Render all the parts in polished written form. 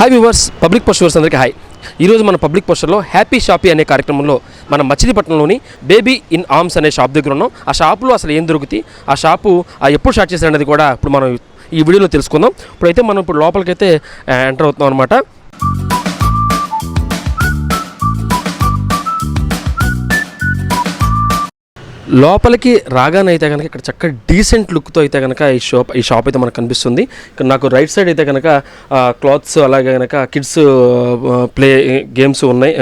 Hi viewers, public posters అందరికీ hi. ఈరోజు మన పబ్లిక్ పోస్టర్లో హ్యాపీ షాపీ అనే కార్యక్రమంలో మన మచిలీపట్నంలోని బేబీ ఇన్ ఆర్మ్స్ అనే షాప్ దగ్గర ఉన్నాం. ఆ షాపులో అసలు ఏం దొరుకుతాయి, ఆ షాపు ఎప్పుడు స్టార్ట్ చేశారనేది కూడా ఇప్పుడు మనం ఈ వీడియోలో తెలుసుకుందాం. ఇప్పుడైతే మనం లోపలికైతే ఎంటర్ అవుతున్నాం అనమాట. లోపలికి రాగానే అయితే కనుక ఇక్కడ చక్కగా డీసెంట్ లుక్తో అయితే కనుక ఈ షాప్ అయితే మనకు కనిపిస్తుంది. ఇక్కడ నాకు రైట్ సైడ్ అయితే కనుక క్లాత్స్, అలాగే కనుక కిడ్స్ ప్లే గేమ్స్ ఉన్నాయి,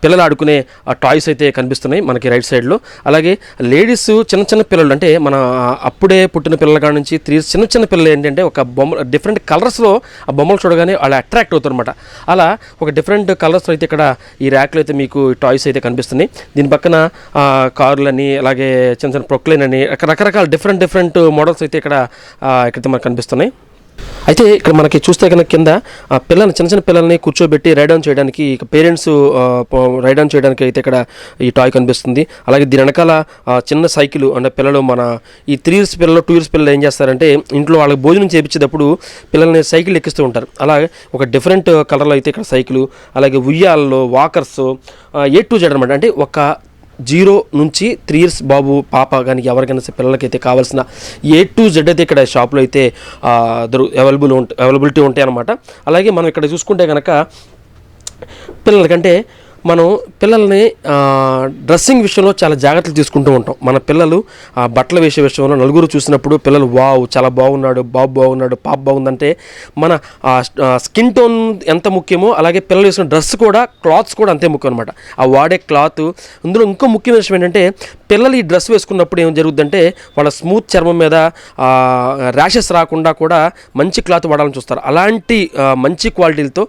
పిల్లలు ఆడుకునే టాయ్స్ అయితే కనిపిస్తున్నాయి మనకి రైట్ సైడ్లో. అలాగే లేడీస్ చిన్న చిన్న పిల్లలు, అంటే మన అప్పుడే పుట్టిన పిల్లల కాడ నుంచి చిన్న చిన్న పిల్లలు ఏంటంటే ఒక బొమ్మ డిఫరెంట్ కలర్స్లో ఆ బొమ్మలు చూడగానే వాళ్ళు అట్రాక్ట్ అవుతారు అనమాట. అలా ఒక డిఫరెంట్ కలర్స్లో అయితే ఇక్కడ ఈ ర్యాక్లో అయితే మీకు టాయ్స్ అయితే కనిపిస్తున్నాయి. దీని పక్కన కార్లు అని, అలాగే చిన్న చిన్న ప్రొక్లైన్ అని, రకరకాల డిఫరెంట్ మోడల్స్ అయితే ఇక్కడైతే మనకు కనిపిస్తున్నాయి. అయితే ఇక్కడ మనకి చూస్తే కనుక కింద చిన్న చిన్న పిల్లల్ని కూర్చోబెట్టి రైడ్ ఆన్ చేయడానికి, పేరెంట్స్ రైడ్ ఆన్ చేయడానికి అయితే ఇక్కడ ఈ టాయ్ కనిపిస్తుంది. అలాగే దీని వెనకాల చిన్న సైకిల్, అంటే పిల్లలు ఈ 3 years పిల్లలు 2 years పిల్లలు ఏం చేస్తారంటే ఇంట్లో వాళ్ళకి భోజనం చేయించేటప్పుడు పిల్లల్ని సైకిల్ ఎక్కిస్తూ ఉంటారు. అలాగే ఒక డిఫరెంట్ కలర్లో అయితే ఇక్కడ సైకిల్, అలాగే ఉయ్యాల్లో వాకర్స్, A to Z అనమాట. అంటే ఒక 0 నుంచి 3 years బాబు పాప కానీ ఎవరికైనా పిల్లలకైతే కావాల్సిన A to Z అయితే ఇక్కడ షాప్లో అయితే అవైలబిలిటీ ఉంటాయి అన్నమాట. అలాగే మనం ఇక్కడ చూసుకుంటే కనుక పిల్లలకంటే మనం పిల్లల్ని డ్రెస్సింగ్ విషయంలో చాలా జాగ్రత్తలు తీసుకుంటూ ఉంటాం. మన పిల్లలు బట్టలు వేసే విషయంలో నలుగురు చూసినప్పుడు పిల్లలు వావ్ చాలా బాగున్నాడు, బాబు బాగున్నాడు, పాప బాగుందంటే మన స్కిన్ టోన్ ఎంత ముఖ్యమో అలాగే పిల్లలు వేసిన డ్రెస్ కూడా, క్లాత్స్ కూడా అంతే ముఖ్యం అనమాట. ఆ వాడే క్లాత్. ఇందులో ఇంకో ముఖ్యమైన విషయం ఏంటంటే పిల్లలు ఈ డ్రెస్ వేసుకున్నప్పుడు ఏం జరుగుతుందంటే వాళ్ళ స్మూత్ చర్మం మీద ర్యాషెస్ రాకుండా కూడా మంచి క్లాత్ వాడాలని చూస్తారు. అలాంటి మంచి క్వాలిటీలతో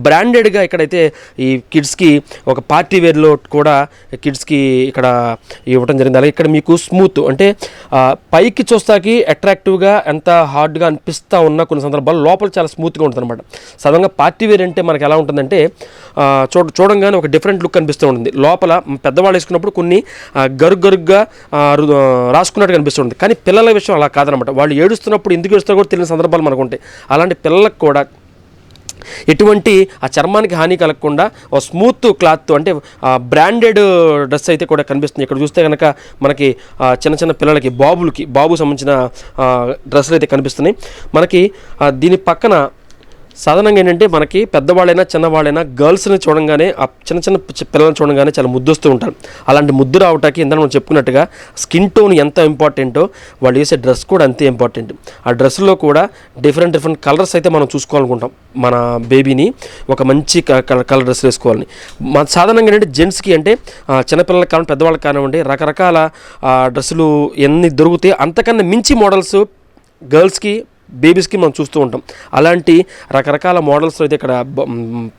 బ్రాండెడ్గా ఇక్కడైతే ఈ కిడ్స్కి ఒక పార్టీ వేర్లో కూడా కిడ్స్కి ఇక్కడ ఇవ్వడం జరిగింది. అలాగే ఇక్కడ మీకు స్మూత్, అంటే పైకి చూస్తాకి అట్రాక్టివ్గా ఎంత హార్డ్గా అనిపిస్తూ ఉన్న కొన్ని సందర్భాలు లోపల చాలా స్మూత్గా ఉంటుంది అనమాట. సాధారణంగా పార్టీ వేర్ అంటే మనకి ఎలా ఉంటుందంటే చూడంగానే ఒక డిఫరెంట్ లుక్ అనిపిస్తూ ఉంటుంది. లోపల పెద్దవాళ్ళు వేసుకున్నప్పుడు కొన్ని గరుగ్గా రాసుకున్నట్టు కనిపిస్తుంది. కానీ పిల్లల విషయం అలా కాదనమాట. వాళ్ళు ఏడుస్తున్నప్పుడు ఎందుకు ఏడుస్తారో కూడా తెలియని సందర్భాలు మనకు ఉంటాయి. అలాంటి పిల్లలకు కూడా ఎటువంటి ఆ చర్మానికి హాని కలగకుండా ఒక స్మూత్ క్లాత్, అంటే బ్రాండెడ్ డ్రెస్ అయితే కూడా కనిపిస్తుంది. ఇక్కడ చూస్తే కనుక మనకి చిన్న చిన్న పిల్లలకి బాబు సంబంధించిన డ్రెస్సులు అయితే కనిపిస్తున్నాయి మనకి. దీని పక్కన సాధారణంగా ఏంటంటే మనకి పెద్దవాళ్ళైనా చిన్నవాళ్ళైనా గర్ల్స్ని చూడంగానే, ఆ చిన్న చిన్న పిల్లల్ని చూడంగానే చాలా ముద్దొస్తూ ఉంటారు. అలాంటి ముద్దు రావటానికి ఇందాక మనం చెప్పుకున్నట్టుగా స్కిన్ టోన్ ఎంత ఇంపార్టెంటో వాళ్ళు వేసే డ్రెస్ కూడా అంతే ఇంపార్టెంట్. ఆ డ్రెస్లో కూడా డిఫరెంట్ కలర్స్ అయితే మనం చూసుకోవాలనుకుంటాం. మన బేబీని ఒక మంచి కలర్ డ్రెస్ వేసుకోవాలని. సాధారణంగా ఏంటంటే జెంట్స్కి, అంటే చిన్నపిల్లలకి కానివ్వండి పెద్దవాళ్ళకి కానివ్వండి, రకరకాల డ్రెస్సులు ఎన్ని దొరుకుతాయి అంతకన్నా మించి మోడల్స్ గర్ల్స్కి, బేబీస్కి మనం చూస్తూ ఉంటాం. అలాంటి రకరకాల మోడల్స్ అయితే ఇక్కడ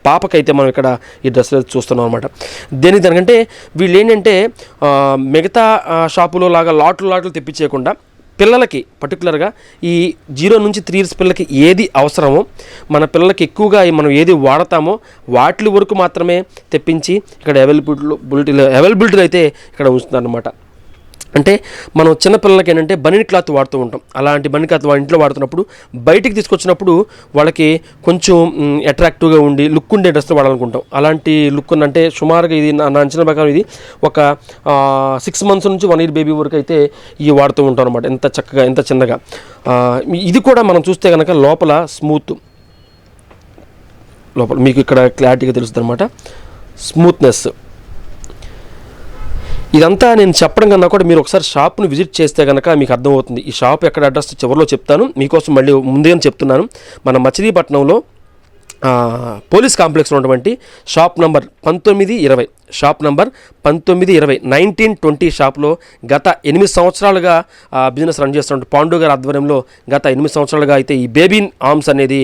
పాపకైతే మనం ఇక్కడ ఈ డ్రెస్సులు చూస్తున్నాం అనమాట. దానికంటే వీళ్ళు ఏంటంటే మిగతా షాపులో లాగా లాట్లు తెప్పించేయకుండా పిల్లలకి పర్టికులర్గా ఈ 0 నుంచి 3 years పిల్లలకి ఏది అవసరమో, మన పిల్లలకి ఎక్కువగా మనం ఏది వాడతామో వాటి వరకు మాత్రమే తెప్పించి ఇక్కడ అవైలబిలిటీలో అయితే ఇక్కడ ఉంచుతున్నారు అనమాట. అంటే మనం చిన్నపిల్లలకి ఏంటంటే బనీన్ క్లాత్ వాడుతూ ఉంటాం. అలాంటి బనీన్ క్లాత్ ఇంట్లో వాడుతున్నప్పుడు బయటికి తీసుకొచ్చినప్పుడు వాళ్ళకి కొంచెం అట్రాక్టివ్గా ఉండి లుక్ ఉండే డ్రెస్లు వాడాలనుకుంటాం. అలాంటి లుక్ అంటే సుమారుగా ఇది నా అంచనా ప్రకారం ఇది ఒక 6 months నుంచి 1 year బేబీ వరకు అయితే ఇవి వాడుతూ ఉంటాం అనమాట. ఎంత చక్కగా, ఎంత చిన్నగా. ఇది కూడా మనం చూస్తే కనుక లోపల స్మూత్, లోపల మీకు ఇక్కడ క్లారిటీగా తెలుస్తుంది అనమాట, స్మూత్నెస్. ఇదంతా నేను చెప్పడం కన్నా కూడా మీరు ఒకసారి షాప్ను విజిట్ చేస్తే కనుక మీకు అర్థమవుతుంది. ఈ షాప్ ఎక్కడ అడ్రస్ చివరిలో చెప్తాను, మీకోసం మళ్ళీ ముందే చెప్తున్నాను. మన మచిలీపట్నంలో పోలీస్ కాంప్లెక్స్లో ఉన్నటువంటి షాప్ నంబర్ 1920, షాప్ నంబర్ 1920 1920 షాప్లో గత 8 సంవత్సరాలుగా బిజినెస్ రన్ చేస్తున్న పాండు గారి ఆధ్వర్యంలో గత 8 సంవత్సరాలుగా అయితే ఈ బేబీ ఆర్మ్స్ అనేది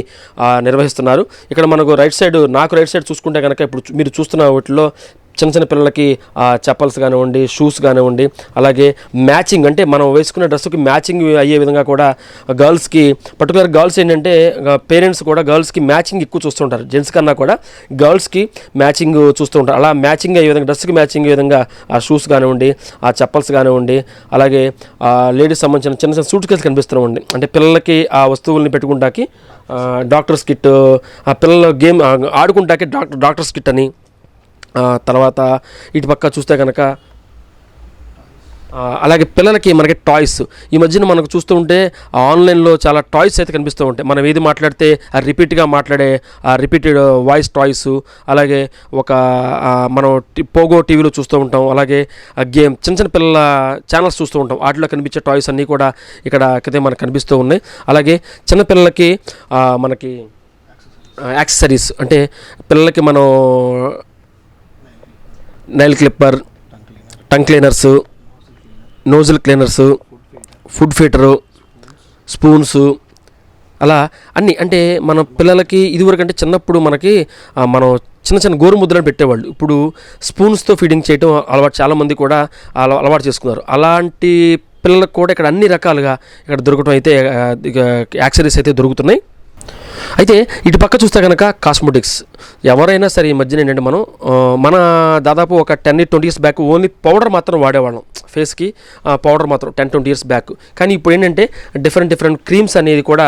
నిర్వహిస్తున్నారు. ఇక్కడ మనకు నాకు రైట్ సైడ్ చూసుకుంటే కనుక ఇప్పుడు మీరు చూస్తున్న వాటిలో చిన్న చిన్న పిల్లలకి చెప్పల్స్ కానివ్వండి, షూస్ కానివ్వండి, అలాగే మ్యాచింగ్ అంటే మనం వేసుకున్న డ్రెస్సుకి మ్యాచింగ్ అయ్యే విధంగా కూడా గర్ల్స్కి, పర్టికులర్ గర్ల్స్ ఏంటంటే పేరెంట్స్ కూడా గర్ల్స్కి మ్యాచింగ్ ఎక్కువ చూస్తుంటారు. జెంట్స్ కన్నా కూడా గర్ల్స్కి మ్యాచింగ్ చూస్తూ ఉంటారు. అలా మ్యాచింగ్ అయ్యే విధంగా, డ్రెస్కి మ్యాచింగ్ అయ్యే విధంగా ఆ షూస్ కానివ్వండి, ఆ చెప్పల్స్ కానివ్వండి, అలాగే లేడీస్ సంబంధించిన చిన్న చిన్న సూట్ కేసులు కనిపిస్తున్నామండి. అంటే పిల్లలకి ఆ వస్తువుల్ని పెట్టుకుంటాకి డాక్టర్స్ కిట్, ఆ పిల్లల గేమ్ ఆడుకుంటాకి డాక్టర్స్ కిట్ అని. తర్వాత ఇటు పక్క చూస్తే కనుక అలాగే పిల్లలకి మనకి టాయ్స్, ఈ మధ్యన మనకు చూస్తూ ఉంటే ఆన్లైన్లో చాలా టాయ్స్ అయితే కనిపిస్తూ ఉంటాయి. మనం ఏది మాట్లాడితే రిపీట్గా మాట్లాడే రిపీటెడ్ వాయిస్ టాయ్స్, అలాగే ఒక మనం పోగో టీవీలో చూస్తూ ఉంటాం, అలాగే గేమ్ చిన్న చిన్న పిల్లల ఛానల్స్ చూస్తూ ఉంటాం. వాటిలో కనిపించే టాయ్స్ అన్నీ కూడా ఇక్కడ మనకు కనిపిస్తూ ఉన్నాయి. అలాగే చిన్నపిల్లలకి మనకి యాక్సెసరీస్, అంటే పిల్లలకి మనం nail clipper, tongue cleaners, nasal cleaners, food filter, spoons, అలా అన్నీ. అంటే మన పిల్లలకి ఇదివరకు అంటే చిన్నప్పుడు మనకి మనం చిన్న చిన్న గోరుముద్దలను పెట్టేవాళ్ళు. ఇప్పుడు స్పూన్స్తో ఫీడింగ్ చేయడం అలవాటు, చాలామంది కూడా అలవాటు చేసుకున్నారు. అలాంటి పిల్లలకు కూడా ఇక్కడ అన్ని రకాలుగా ఇక్కడ దొరకడం అయితే యాక్సెసరీస్ అయితే దొరుకుతున్నాయి. అయితే ఇటు పక్క చూస్తే కనుక కాస్మెటిక్స్. ఎవరైనా సరే ఈ మధ్యన ఏంటంటే మన దాదాపు ఒక 10-20 years బ్యాక్ ఓన్లీ పౌడర్ మాత్రం వాడేవాళ్ళం ఫేస్కి, పౌడర్ మాత్రం 10-20 years బ్యాక్. కానీ ఇప్పుడు ఏంటంటే డిఫరెంట్ క్రీమ్స్ అనేది కూడా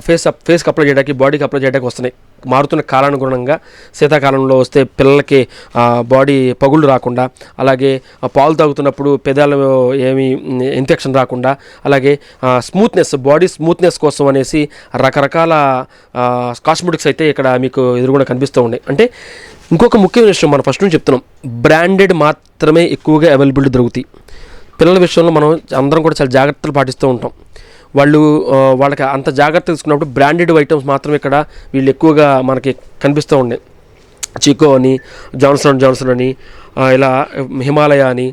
ఫేస్కి అప్లై చేయడానికి, బాడీకి అప్లై చేయడానికి వస్తున్నాయి. మారుతున్న కాలానుగుణంగా శీతాకాలంలో వస్తే పిల్లలకి బాడీ పగుళ్ళు రాకుండా, అలాగే పాలు తాగుతున్నప్పుడు పెదాలు ఏమి ఇన్ఫెక్షన్ రాకుండా, అలాగే బాడీ స్మూత్నెస్ కోసం అనేసి రకరకాల కాస్మెటిక్స్ అయితే ఇక్కడ మీకు ఎదురుగుండా కనిపిస్తూ ఉన్నాయి. అంటే ఇంకొక ముఖ్యమైన విషయం మనం ఫస్ట్ నుంచి చెప్తున్నాం, బ్రాండెడ్ మాత్రమే ఎక్కువగా అవైలబిలిటీ దొరుకుతాయి. పిల్లల విషయంలో మనం అందరం కూడా చాలా జాగ్రత్తలు పాటిస్తూ ఉంటాం. వాళ్ళకి అంత జాగ్రత్త తీసుకున్నప్పుడు బ్రాండెడ్ ఐటమ్స్ మాత్రం ఇక్కడ వీళ్ళు ఎక్కువగా మనకి కనిపిస్తూ ఉన్నాయి. చికో అని, జాన్సన్ అని, ఇలా హిమాలయ అని,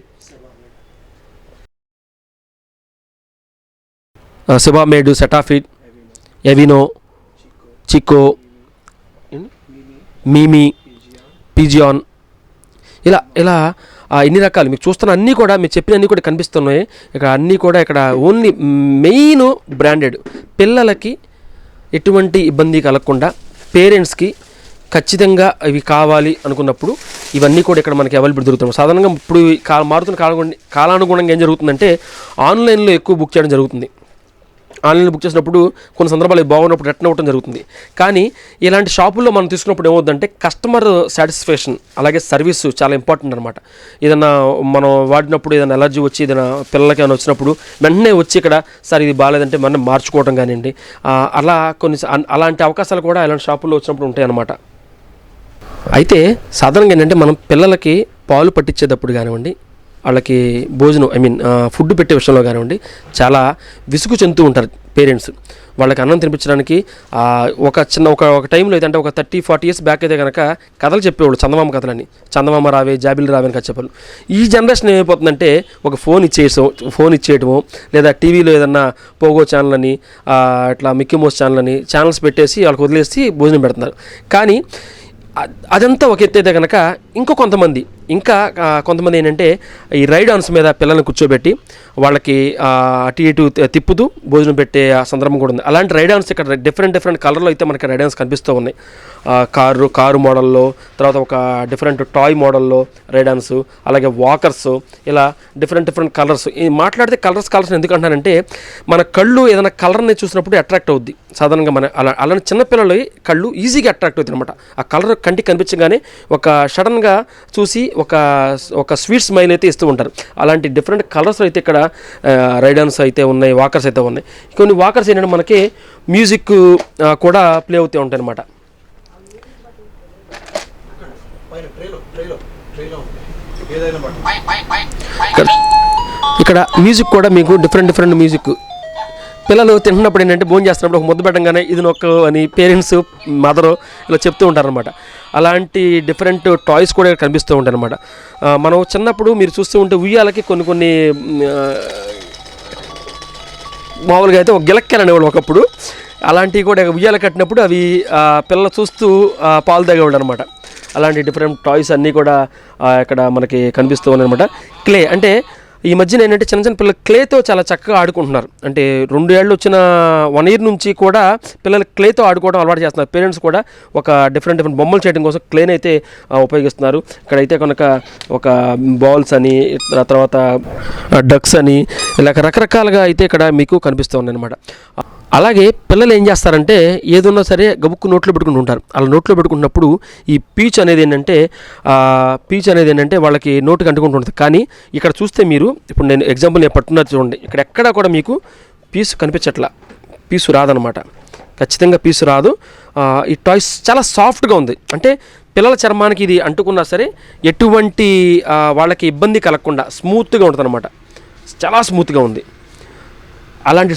సిబామేడ్, సెటాఫిట్, ఎవినో, చికో, మీమీ, పిజియాన్, ఇలా ఇన్ని రకాలు మీకు చూస్తున్న అన్నీ కూడా, మీరు చెప్పిన అన్నీ కూడా కనిపిస్తున్నాయి. ఇక్కడ అన్నీ కూడా ఇక్కడ ఓన్లీ మెయిన్ బ్రాండెడ్. పిల్లలకి ఎటువంటి ఇబ్బంది కలగకుండా పేరెంట్స్కి ఖచ్చితంగా ఇవి కావాలి అనుకున్నప్పుడు ఇవన్నీ కూడా ఇక్కడ మనకి అవైలబుల్ దొరుకుతున్నాయి. సాధారణంగా ఇప్పుడు మారుతున్న కాలానుగుణంగా ఏం జరుగుతుందంటే ఆన్లైన్లో ఎక్కువ బుక్ చేయడం జరుగుతుంది. ఆన్లైన్లో బుక్ చేసినప్పుడు కొన్ని సందర్భాలు బాగున్నప్పుడు రిటర్న్ అవ్వడం జరుగుతుంది. కానీ ఇలాంటి షాపుల్లో మనం తీసుకున్నప్పుడు ఏమవుతుందంటే కస్టమర్ సాటిస్ఫాక్షన్, అలాగే సర్వీస్ చాలా ఇంపార్టెంట్ అనమాట. ఏదన్నా మనం వాడినప్పుడు ఏదైనా ఎలర్జీ వచ్చి ఏదైనా పిల్లలకి ఏమైనా వచ్చినప్పుడు వెంటనే వచ్చి ఇక్కడ సార్ ఇది బాగాలేదంటే మనం మార్చుకోవడం కానివ్వండి, అలా అలాంటి అవకాశాలు కూడా ఇలాంటి షాపుల్లో వచ్చినప్పుడు ఉంటాయి అన్నమాట. అయితే సాధారణంగా ఏంటంటే మనం పిల్లలకి పాలు పట్టించేటప్పుడు కానివ్వండి, వాళ్ళకి భోజనం ఫుడ్ పెట్టే విషయంలో కానివ్వండి చాలా విసుగు చెందుతూ ఉంటారు పేరెంట్స్. వాళ్ళకి అన్నం తినిపించడానికి ఒక టైంలో అయితే, అంటే ఒక 30-40 years బ్యాక్ అయితే కనుక కథలు చెప్పేవాళ్ళు, చందమామ కథలని, చందమామ రావే జాబిలు రావే అని కథ చెప్పారు. ఈ జనరేషన్ ఏమైపోతుందంటే ఒక ఫోన్ ఇచ్చేయటము, లేదా టీవీలో ఏదన్నా పోగో ఛానల్ అని, ఇట్లా మిక్కీ మౌస్ ఛానల్స్ పెట్టేసి వాళ్ళకి వదిలేసి భోజనం పెడుతున్నారు. కానీ అదంతా ఒక ఎత్తు అయితే కనుక కొంతమంది ఏంటంటే ఈ రైడ్ ఆన్స్ మీద పిల్లల్ని కూర్చోబెట్టి వాళ్ళకి అటు ఇటు తిప్పుతూ భోజనం పెట్టే సందర్భం కూడా ఉంది. అలాంటి రైడ్ ఆన్స్ ఇక్కడ డిఫరెంట్ కలర్లో అయితే మనకి రైడ్ ఆన్స్ కనిపిస్తూ ఉన్నాయి. కారు మోడల్లో, తర్వాత ఒక డిఫరెంట్ టాయ్ మోడల్లో రైడ్ ఆన్స్, అలాగే వాకర్స్, ఇలా డిఫరెంట్ కలర్స్. మాట్లాడితే కలర్స్ ఎందుకు అంటానంటే మన కళ్ళు ఏదైనా కలర్ని చూసినప్పుడు అట్రాక్ట్ అవుద్ది. సాధారణంగా అలాంటి చిన్నపిల్లల కళ్ళు ఈజీగా అట్రాక్ట్ అవుతుంది అనమాట. ఆ కలర్ కంటికి కనిపించగానే ఒక సడన్గా చూసి ఒక స్వీట్ స్మైల్ అయితే ఇస్తూ ఉంటారు. అలాంటి డిఫరెంట్ కలర్స్ అయితే ఇక్కడ రైడన్స్ అయితే ఉన్నాయి, వాకర్స్ అయితే ఉన్నాయి. కొన్ని వాకర్స్ ఏంటంటే మనకి మ్యూజిక్ కూడా ప్లే అవుతూ ఉంటాయి అన్నమాట. ఇక్కడ మ్యూజిక్ కూడా మీకు డిఫరెంట్ మ్యూజిక్. పిల్లలు తింటున్నప్పుడు ఏంటంటే భోజనం చేస్తున్నప్పుడు ఒక ముద్ద పెట్టంగానే ఇది నొక్క అని పేరెంట్స్, మదరు ఇలా చెప్తూ ఉంటారనమాట. అలాంటి డిఫరెంట్ టాయ్స్ కూడా కనిపిస్తూ ఉంటాయి అనమాట. మనం చిన్నప్పుడు మీరు చూస్తూ ఉంటే ఉయ్యాలకి కొన్ని మామూలుగా అయితే ఒక గిలక్కెలు అనేవాళ్ళు ఒకప్పుడు. అలాంటివి కూడా ఉయ్యాల కట్టినప్పుడు అవి పిల్లలు చూస్తూ పాలు తాగేవాళ్ళు అనమాట. అలాంటి డిఫరెంట్ టాయ్స్ అన్నీ కూడా ఇక్కడ మనకి కనిపిస్తూ ఉన్నాయన్నమాట. క్లే అంటే ఈ మధ్యన ఏంటంటే చిన్న చిన్న పిల్లలు క్లేతో చాలా చక్కగా ఆడుకుంటున్నారు. అంటే 2 ఏళ్ళు వచ్చిన 1 ఇయర్ నుంచి కూడా పిల్లలు క్లేతో ఆడుకోవడం అలవాటు చేస్తున్నారు. పేరెంట్స్ కూడా ఒక డిఫరెంట్ బొమ్మలు చేయడం కోసం క్లేని అయితే ఉపయోగిస్తున్నారు. ఇక్కడైతే కనుక ఒక బాల్స్ అని, తర్వాత డక్స్ అని, ఇలా రకరకాలుగా అయితే ఇక్కడ మీకు కనిపిస్తూ ఉన్నాయి అన్నమాట. అలాగే పిల్లలు ఏం చేస్తారంటే ఏదన్నా సరే గబుక్కు నోట్లో పెట్టుకుంటూ ఉంటారు. అలా నోట్లో పెట్టుకున్నప్పుడు ఈ పీచ్ అనేది ఏంటంటే వాళ్ళకి నోటికి అంటుకుంటుంటుంది. కానీ ఇక్కడ చూస్తే మీరు ఇప్పుడు నేను ఎగ్జాంపుల్ పట్టుకున్నది చూడండి, ఇక్కడ ఎక్కడా కూడా మీకు పీసు కనిపించట్లా, పీసు రాదనమాట. ఖచ్చితంగా పీసు రాదు. ఈ టాయ్స్ చాలా సాఫ్ట్గా ఉంది. అంటే పిల్లల చర్మానికి ఇది అంటుకున్నా సరే ఎటువంటి వాళ్ళకి ఇబ్బంది కలగకుండా స్మూత్గా ఉంటుంది అనమాట. చాలా స్మూత్గా ఉంది. అలాంటి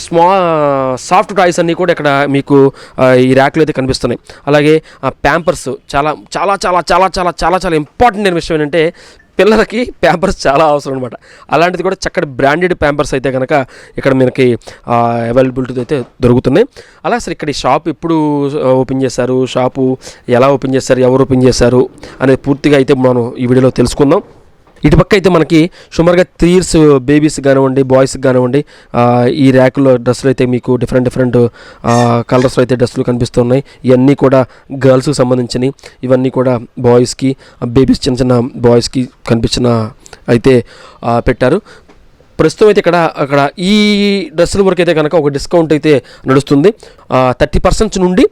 సాఫ్ట్ టాయ్స్ అన్నీ కూడా ఇక్కడ మీకు ఈ ర్యాక్లో అయితే కనిపిస్తున్నాయి. అలాగే ప్యాంపర్స్ చాలా చాలా చాలా చాలా చాలా చాలా చాలా ఇంపార్టెంట్ అయిన విషయం ఏంటంటే పిల్లలకి ప్యాంపర్స్ చాలా అవసరం అనమాట. అలాంటిది కూడా చక్కటి బ్రాండెడ్ ప్యాంపర్స్ అయితే కనుక ఇక్కడ మనకి అవైలబిలిటీ అయితే దొరుకుతున్నాయి. అలా అసలు ఇక్కడ ఈ షాప్ ఎప్పుడు ఓపెన్ చేశారు, షాపు ఎలా ఓపెన్ చేశారు, ఎవరు ఓపెన్ చేశారు అనేది పూర్తిగా అయితే మనం ఈ వీడియోలో తెలుసుకుందాం. ఇటు పక్క అయితే మనకి సుమారుగా 3 years బేబీస్ కానివ్వండి, బాయ్స్కి కానివ్వండి ఈ ర్యాకులో డ్రెస్సులు అయితే మీకు డిఫరెంట్ కలర్స్లో అయితే డ్రెస్సులు కనిపిస్తున్నాయి. ఇవన్నీ కూడా గర్ల్స్కి సంబంధించినవి. ఇవన్నీ కూడా బాయ్స్కి, బేబీస్ చిన్న చిన్న బాయ్స్కి కనిపించిన అయితే పెట్టారు. ప్రస్తుతం అయితే అక్కడ ఈ డ్రెస్సుల వరకు అయితే కనుక ఒక డిస్కౌంట్ అయితే నడుస్తుంది. 30% నుండి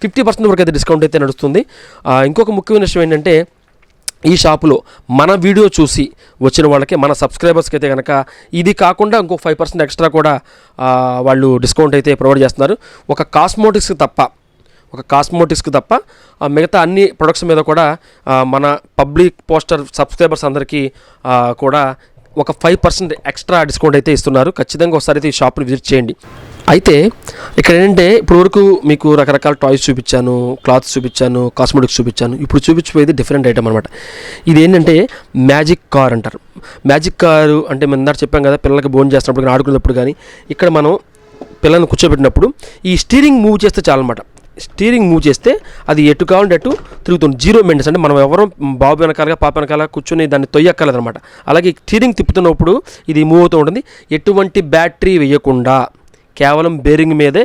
50% వరకు అయితే డిస్కౌంట్ అయితే నడుస్తుంది. ఇంకొక ముఖ్యమైన విషయం ఏంటంటే ఈ షాపులో మన వీడియో చూసి వచ్చిన వాళ్ళకి, మన సబ్స్క్రైబర్స్కి అయితే కనుక ఇది కాకుండా ఇంకో 5% ఎక్స్ట్రా కూడా వాళ్ళు డిస్కౌంట్ అయితే ప్రొవైడ్ చేస్తున్నారు. ఒక కాస్మోటిక్స్కి తప్ప మిగతా అన్ని ప్రొడక్ట్స్ మీద కూడా మన పబ్లిక్ పోస్టర్ సబ్స్క్రైబర్స్ అందరికీ కూడా ఒక 5% ఎక్స్ట్రా డిస్కౌంట్ అయితే ఇస్తున్నారు. ఖచ్చితంగా ఒకసారి అయితే ఈ షాప్ని విజిట్ చేయండి. అయితే ఇక్కడ ఏంటంటే ఇప్పటివరకు మీకు రకరకాల టాయ్స్ చూపించాను, క్లాత్స్ చూపించాను, కాస్మెటిక్స్ చూపించాను. ఇప్పుడు చూపించిపోయేది డిఫరెంట్ ఐటమ్ అనమాట. ఇది ఏంటంటే మ్యాజిక్ కార్ అంటారు. మ్యాజిక్ కారు అంటే మేము ఇందాక చెప్పాం కదా, పిల్లలకి భోజనం చేస్తున్నప్పుడు కానీ ఆడుకున్నప్పుడు కానీ ఇక్కడ మనం పిల్లల్ని కూర్చోబెట్టినప్పుడు ఈ స్టీరింగ్ మూవ్ చేస్తే చాలన్నమాట. స్టీరింగ్ మూవ్ చేస్తే అది ఎటు కావాలంటే అటు తిరుగుతుంది. 0 మెయింటెన్స్. అంటే మనం ఎవరో బాబు వెనకాలగా పాప వెనకాల కూర్చొని దాన్ని తొయ్యక్కర్లేదనమాట. అలాగే స్టీరింగ్ తిప్పుతున్నప్పుడు ఇది మూవ్ అవుతూ ఉంటుంది. ఎటువంటి బ్యాటరీ వేయకుండా కేవలం బేరింగ్ మీదే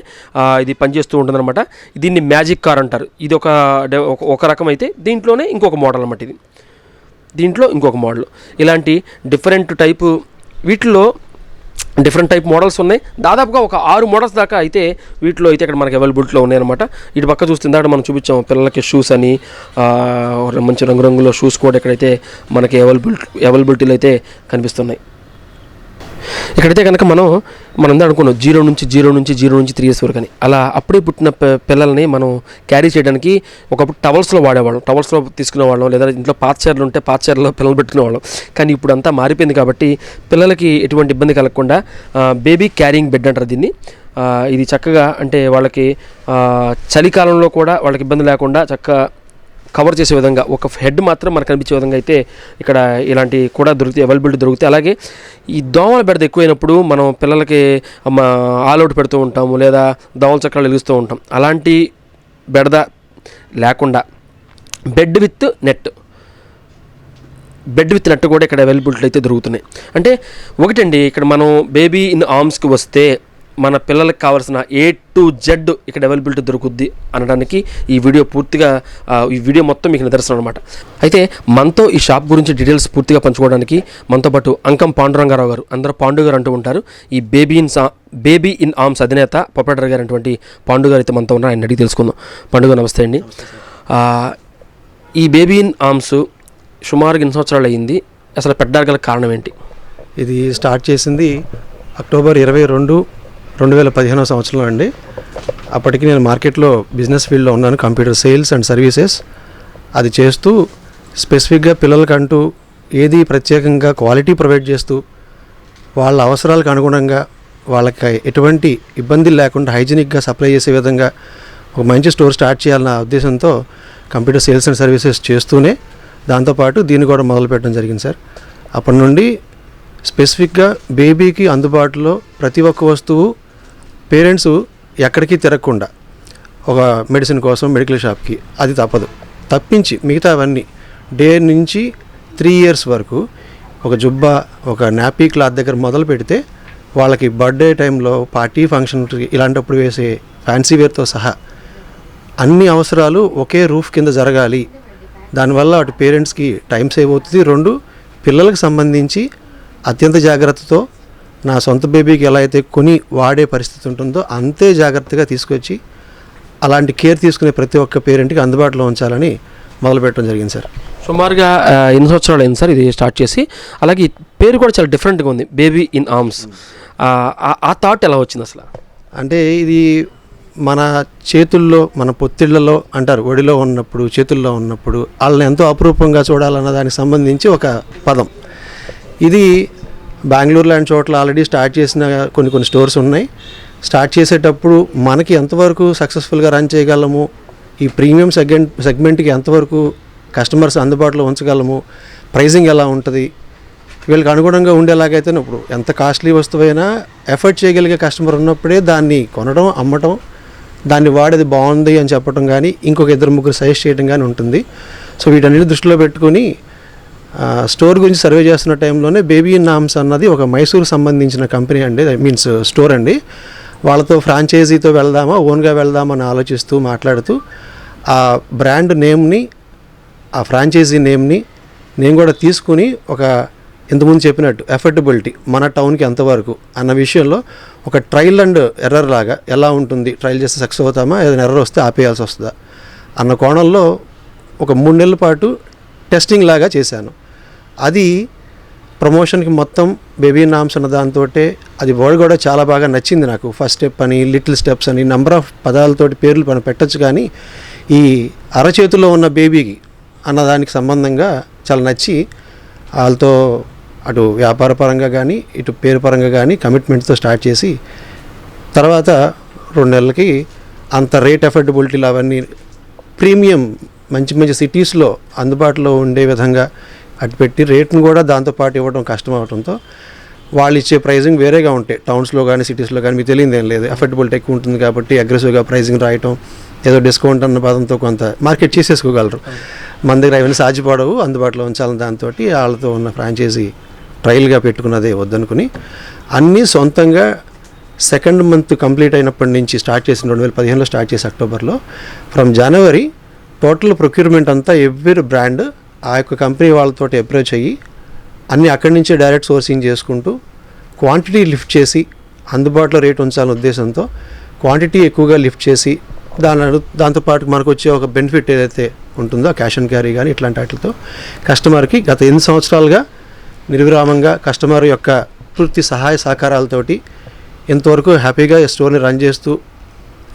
ఇది పనిచేస్తూ ఉంటుందన్నమాట. దీన్ని మ్యాజిక్ కార్ అంటారు. ఇది ఒక రకం అయితే దీంట్లోనే ఇంకొక మోడల్ అన్నమాట. దీంట్లో ఇంకొక మోడల్. ఇలాంటి డిఫరెంట్ టైప్ మోడల్స్ ఉన్నాయి. దాదాపుగా ఒక 6 మోడల్స్ దాకా అయితే వీటిలో అయితే ఇక్కడ మనకి అవైలబిలిటీలో ఉన్నాయన్నమాట. ఇటు పక్క చూస్తే ఇందాక మనం చూపించాము పిల్లలకి షూస్ అని, మంచి రంగురంగులో షూస్ కూడా ఇక్కడైతే మనకి అవైలబిలిటీలో అయితే కనిపిస్తున్నాయి. ఇక్కడైతే కనుక మనం అనుకున్నాం 0 నుంచి 3 years వరకు అని. అలా అప్పుడే పుట్టిన పిల్లల్ని మనం క్యారీ చేయడానికి ఒకప్పుడు టవల్స్లో వాడేవాళ్ళం, టవల్స్లో తీసుకునేవాళ్ళం. లేదా ఇంట్లో పాత చీరలు ఉంటే పాత చీరలో పిల్లలు పెట్టుకునేవాళ్ళం. కానీ ఇప్పుడు అంతా మారిపోయింది కాబట్టి పిల్లలకి ఎటువంటి ఇబ్బంది కలగకుండా బేబీ క్యారింగ్ బెడ్ అంటారు దీన్ని. ఇది చక్కగా అంటే వాళ్ళకి చలికాలంలో కూడా వాళ్ళకి ఇబ్బంది లేకుండా చక్కగా కవర్ చేసే విధంగా ఒక హెడ్ మాత్రం మనకు కనిపించే విధంగా అయితే ఇక్కడ ఇలాంటి కూడా అవైలబిలిటీ దొరుకుతాయి. అలాగే ఈ దోమల బెడద ఎక్కువైనప్పుడు మనం పిల్లలకి ఆల్అవుట్ పెడుతూ ఉంటాము, లేదా దోమల చక్రాలు వెలుగుస్తూ ఉంటాం. అలాంటి బెడద లేకుండా బెడ్ విత్ నెట్ కూడా ఇక్కడ అవైలబిలిటీ అయితే దొరుకుతున్నాయి. అంటే ఒకటండి, ఇక్కడ మనం బేబీ ఇన్ ఆర్మ్స్కి వస్తే మన పిల్లలకు కావాల్సిన A to Z ఇక్కడ అవైలబిలిటీ దొరుకుద్ది అనడానికి ఈ వీడియో మొత్తం మీకు నిదర్శనం అనమాట. అయితే మనతో ఈ షాప్ గురించి డీటెయిల్స్ పూర్తిగా పంచుకోవడానికి మనతో పాటు అంకం పాండురంగారావు గారు, అందరూ పాండు గారు అంటూ ఉంటారు, ఈ బేబీ ఇన్ ఆర్మ్స్ అధినేత ప్రొపరేటర్ గారు అటువంటి పాండు గారు అయితే మనతో ఉన్నారు. ఆయన అడిగి తెలుసుకుందాం. పాండు గారు నమస్తే అండి. ఈ బేబీ ఇన్ ఆర్మ్స్ సుమారుగా 8 సంవత్సరాలు అయ్యింది. అసలు పెట్టడానికి గల కారణం ఏంటి? ఇది స్టార్ట్ చేసింది October 22, 2015 సంవత్సరంలో అండి. అప్పటికి నేను మార్కెట్లో బిజినెస్ ఫీల్డ్లో ఉన్నాను, కంప్యూటర్ సేల్స్ అండ్ సర్వీసెస్. అది చేస్తూ స్పెసిఫిక్గా పిల్లలకంటూ ఏది ప్రత్యేకంగా క్వాలిటీ ప్రొవైడ్ చేస్తూ వాళ్ళ అవసరాలకు అనుగుణంగా వాళ్ళకి ఎటువంటి ఇబ్బంది లేకుండా హైజీనిక్గా సప్లై చేసే విధంగా ఒక మంచి స్టోర్ స్టార్ట్ చేయాలన్న ఉద్దేశంతో కంప్యూటర్ సేల్స్ అండ్ సర్వీసెస్ చేస్తూనే దాంతోపాటు దీన్ని కూడా మొదలుపెట్టడం జరిగింది సార్. అప్పటి నుండి స్పెసిఫిక్గా బేబీకి అందుబాటులో ప్రతి ఒక్క వస్తువు పేరెంట్స్ ఎక్కడికి తిరగకుండా ఒక మెడిసిన్ కోసం మెడికల్ షాప్కి అది తప్పదు, తప్పించి మిగతా అవన్నీ డే నుంచి 3 years వరకు ఒక జుబ్బా, ఒక నాపీ క్లాత్ దగ్గర మొదలు పెడితే వాళ్ళకి బర్త్డే టైంలో, పార్టీ ఫంక్షన్ ఇలాంటప్పుడు వేసే ఫ్యాన్సీ వేర్తో సహా అన్ని అవసరాలు ఒకే రూఫ్ కింద జరగాలి. దానివల్ల అటు పేరెంట్స్కి టైం సేవ్ అవుతుంది. 2 పిల్లలకు సంబంధించి అత్యంత జాగ్రత్తతో నా సొంత బేబీకి ఎలా అయితే కొని వాడే పరిస్థితి ఉంటుందో అంతే జాగ్రత్తగా తీసుకొచ్చి అలాంటి కేర్ తీసుకునే ప్రతి ఒక్క పేరెంట్కి అందుబాటులో ఉంచాలని మొదలుపెట్టడం జరిగింది సార్. సుమారుగా ఎన్ని సంవత్సరాలు అయింది సార్ ఇది స్టార్ట్ చేసి? అలాగే ఈ పేరు కూడా చాలా డిఫరెంట్గా ఉంది, బేబీ ఇన్ ఆర్మ్స్. ఆ థాట్ ఎలా వచ్చింది అసలు? అంటే ఇది మన చేతుల్లో, మన పొత్తిళ్లలో అంటారు, ఒడిలో ఉన్నప్పుడు, చేతుల్లో ఉన్నప్పుడు వాళ్ళని ఎంతో అపురూపంగా చూడాలన్న దానికి సంబంధించి ఒక పదం. ఇది బెంగళూరు లాంటి చోట్ల ఆల్రెడీ స్టార్ట్ చేసిన కొన్ని స్టోర్స్ ఉన్నాయి. స్టార్ట్ చేసేటప్పుడు మనకి ఎంతవరకు సక్సెస్ఫుల్గా రన్ చేయగలము, ఈ ప్రీమియం సెగ్మెంట్కి ఎంతవరకు కస్టమర్స్ అందుబాటులో ఉంచగలము, ప్రైజింగ్ ఎలా ఉంటుంది, వీళ్ళకి అనుగుణంగా ఉండేలాగైతే ఇప్పుడు ఎంత కాస్ట్లీ వస్తువైనా ఎఫర్ట్ చేయగలిగే కస్టమర్ ఉన్నప్పుడే దాన్ని కొనడం, అమ్మటం, దాన్ని వాడేది బాగుంది అని చెప్పడం కానీ, ఇంకొక 2-3 సజెస్ట్ చేయడం కానీ ఉంటుంది. సో వీటన్నిటి దృష్టిలో పెట్టుకొని స్టోర్ గురించి సర్వే చేస్తున్న టైంలోనే బేబీ ఇన్ ఆర్మ్స్ అన్నది ఒక మైసూరు సంబంధించిన కంపెనీ అండి, మీన్స్ స్టోర్ అండి. వాళ్ళతో ఫ్రాంచైజీతో వెళ్దామా, ఓన్గా వెళ్దామా అని ఆలోచిస్తూ మాట్లాడుతూ ఆ బ్రాండ్ నేమ్ని, ఆ ఫ్రాంచైజీ నేమ్ని నేను కూడా తీసుకుని ఒక ఇంతకుముందు చెప్పినట్టు ఎఫర్డబిలిటీ మన టౌన్కి ఎంతవరకు అన్న విషయంలో ఒక ట్రయల్ అండ్ ఎర్రర్ లాగా ఎలా ఉంటుంది, ట్రయల్ చేస్తే సక్సెస్ అవుతామా, ఏదైనా ఎర్రర్ వస్తే ఆపేయాల్సి వస్తుందా అన్న కోణంలో ఒక 3 నెలల పాటు టెస్టింగ్ లాగా చేశాను. అది ప్రమోషన్కి మొత్తం బేబీ నామ్స్ అన్న దాంతో అది వర్డ్ కూడా చాలా బాగా నచ్చింది నాకు. ఫస్ట్ స్టెప్ అని, లిటిల్ స్టెప్స్ అని, నెంబర్ ఆఫ్ పదాలతోటి పేర్లు మనం పెట్టచ్చు, కానీ ఈ అరచేతిలో ఉన్న బేబీకి అన్నదానికి సంబంధంగా చాలా నచ్చి వాళ్ళతో అటు వ్యాపార పరంగా కానీ, ఇటు పేరు పరంగా కానీ కమిట్మెంట్తో స్టార్ట్ చేసి తర్వాత 2 నెలలకి అంత రేట్ ఎఫర్డబిలిటీలు అవన్నీ ప్రీమియం మంచి సిటీస్లో అందుబాటులో ఉండే విధంగా అటు పెట్టి రేట్ను కూడా దాంతోపాటు ఇవ్వడం కష్టం అవడంతో వాళ్ళు ఇచ్చే ప్రైజింగ్ వేరేగా ఉంటాయి. టౌన్స్లో కానీ సిటీస్లో కానీ మీకు తెలియదు ఏం లేదు, ఎఫర్డబిలిటీ ఎక్కువ ఉంటుంది కాబట్టి అగ్రెసివ్గా ప్రైజింగ్ రాయటం, ఏదో డిస్కౌంట్ అన్న పదంతో కొంత మార్కెట్ చేసేసుకోగలరు. మన దగ్గర అవన్నీ సాధ్యపడవు, అందుబాటులో ఉంచాలని దాంతో వాళ్ళతో ఉన్న ఫ్రాంచైజీ ట్రయల్గా పెట్టుకున్నదే వద్దనుకుని అన్నీ సొంతంగా 2nd month కంప్లీట్ అయినప్పటి నుంచి స్టార్ట్ చేసిన 2015లో స్టార్ట్ చేసి అక్టోబర్లో ఫ్రమ్ జనవరి టోటల్ ప్రొక్యూర్మెంట్ అంతా ఎవ్రీ బ్రాండ్ ఆ యొక్క కంపెనీ వాళ్ళతో అప్రోచ్ అయ్యి అన్నీ అక్కడి నుంచే డైరెక్ట్ సోర్సింగ్ చేసుకుంటూ క్వాంటిటీ లిఫ్ట్ చేసి అందుబాటులో రేట్ ఉంచాలనే ఉద్దేశంతో క్వాంటిటీ ఎక్కువగా లిఫ్ట్ చేసి దాంతోపాటు మనకు వచ్చే ఒక బెనిఫిట్ ఏదైతే ఉంటుందో క్యాష్ అండ్ క్యారీ కానీ ఇట్లాంటి వాటితో కస్టమర్కి గత 8 సంవత్సరాలుగా నిర్విరామంగా కస్టమర్ యొక్క పూర్తి సహాయ సహకారాలతోటి ఎంతవరకు హ్యాపీగా స్టోర్ని రన్ చేస్తూ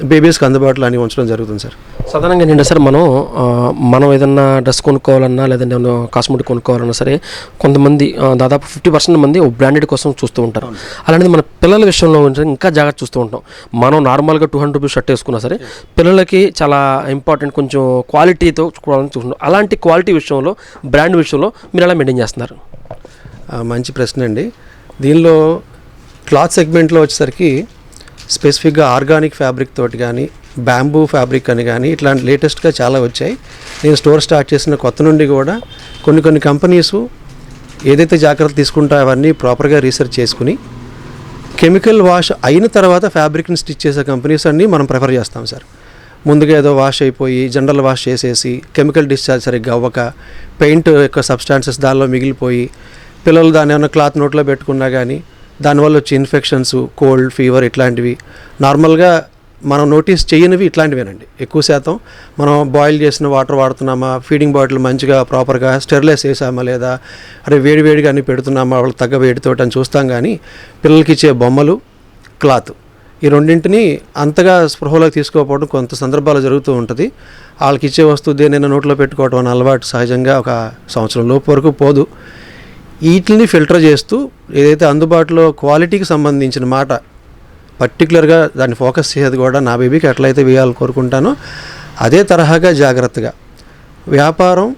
బేబీస్కి అందుబాటులో అని ఉంచడం జరుగుతుంది సార్. సాధారణంగా ఏంటంటే సార్ మనం ఏదన్నా డ్రెస్ కొనుక్కోవాలన్నా లేదంటే కాస్మెటిక్ కొనుక్కోవాలన్నా సరే కొంతమంది దాదాపు 50% మంది బ్రాండెడ్ కోసం చూస్తూ ఉంటారు. అలాంటిది మన పిల్లల విషయంలో ఇంకా జాగ్రత్త చూస్తూ ఉంటాం. మనం నార్మల్గా 200 రూపీస్ షర్ట్ వేసుకున్నా సరే పిల్లలకి చాలా ఇంపార్టెంట్ కొంచెం క్వాలిటీతో చూడాలని చూస్తున్నాం. అలాంటి క్వాలిటీ విషయంలో, బ్రాండ్ విషయంలో మీరు ఎలా మెయింటైన్ చేస్తున్నారు? మంచి ప్రశ్న అండి. దీనిలో క్లాత్ సెగ్మెంట్లో వచ్చేసరికి స్పెసిఫిక్గా ఆర్గానిక్ ఫ్యాబ్రిక్ తోటి కానీ, బ్యాంబూ ఫ్యాబ్రిక్ అని కానీ ఇట్లాంటి లేటెస్ట్గా చాలా వచ్చాయి. నేను స్టోర్ స్టార్ట్ చేసిన కొత్త నుండి కూడా కొన్ని కంపెనీసు ఏదైతే జాగ్రత్త తీసుకుంటారో అవన్నీ ప్రాపర్గా రీసెర్చ్ చేసుకుని కెమికల్ వాష్ అయిన తర్వాత ఫ్యాబ్రిక్ని స్టిచ్ చేసే కంపెనీస్ అన్నీ మనం ప్రిఫర్ చేస్తాం సార్. ముందుగా ఏదో వాష్ అయిపోయి జనరల్ వాష్ చేసేసి కెమికల్ డిశ్చార్జ్ సరిగ్గా అవ్వక పెయింట్ యొక్క సబ్స్టాన్సెస్ దానిలో మిగిలిపోయి పిల్లలు దాన్ని ఏమైనా క్లాత్ నోట్లో పెట్టుకున్నా కానీ దానివల్ల వచ్చే ఇన్ఫెక్షన్స్, కోల్డ్, ఫీవర్ ఇట్లాంటివి నార్మల్గా మనం నోటీస్ చేయనివి ఇట్లాంటివేనండి. ఎక్కువ శాతం మనం బాయిల్ చేసిన వాటర్ వాడుతున్నామా, ఫీడింగ్ బాటిల్ మంచిగా ప్రాపర్గా స్టెరిలైజ్ చేసామా లేదా, అరే వేడిగా అన్ని పెడుతున్నామా వాళ్ళకి తగ్గ వేడితోటి అని చూస్తాం. కానీ పిల్లలకి ఇచ్చే బొమ్మలు, క్లాత్ ఈ రెండింటిని అంతగా స్పృహలోకి తీసుకోకపోవడం కొంత సందర్భాలు జరుగుతూ ఉంటుంది. వాళ్ళకి ఇచ్చే వస్తువు దేనైనా నోట్లో పెట్టుకోవడం అనే అలవాటు సహజంగా ఒక సంవత్సరం లోపు వరకు పోదు. వీటిని ఫిల్టర్ చేస్తూ ఏదైతే అందుబాటులో క్వాలిటీకి సంబంధించిన మాట పర్టికులర్గా దాన్ని ఫోకస్ చేసేది కూడా నా బేబీకి ఎట్లయితే వేయాలని కోరుకుంటానో అదే తరహాగా జాగ్రత్తగా వ్యాపారం